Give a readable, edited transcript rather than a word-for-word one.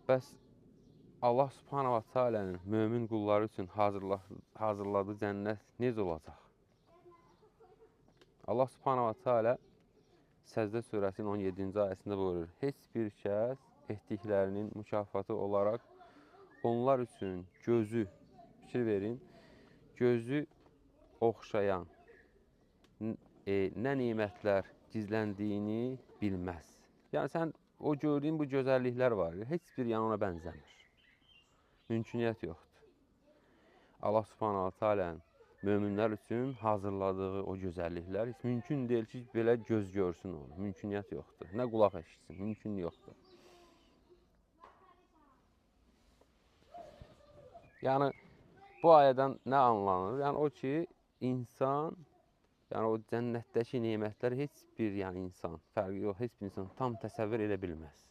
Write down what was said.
Bəs Allah Subhanahu va Taala'nın mömin qulları üçün hazırladığı cənnət necə olacaq? Allah Subhanahu va Taala Səcdə surəsinin 17-ci ayəsində buyurur: Heç bir kəs etdiklərinin mükafatı olaraq onlar üçün fikir verin, gözü oxşayan nə nimətlər gizləndiyini bilməz. Yəni, sən o gördüyün bu gözəlliklər var, heç bir yana ona bənzəmir. Mümküniyyət yoxdur. Allah Subhanahu Taala'nın möminlər üçün hazırladığı o gözəlliklər heç mümkün deyil ki, belə göz görsün onu. Mümküniyyət yoxdur. Nə qulaq eşitsin, mümkün yoxdur. Yəni, bu ayədən nə anlanır? Yəni, o ki, insan, yəni o cənnətdəki nemətləri heç bir insan, fərqi yox, heç bir insan tam təsəvvür edə bilməz.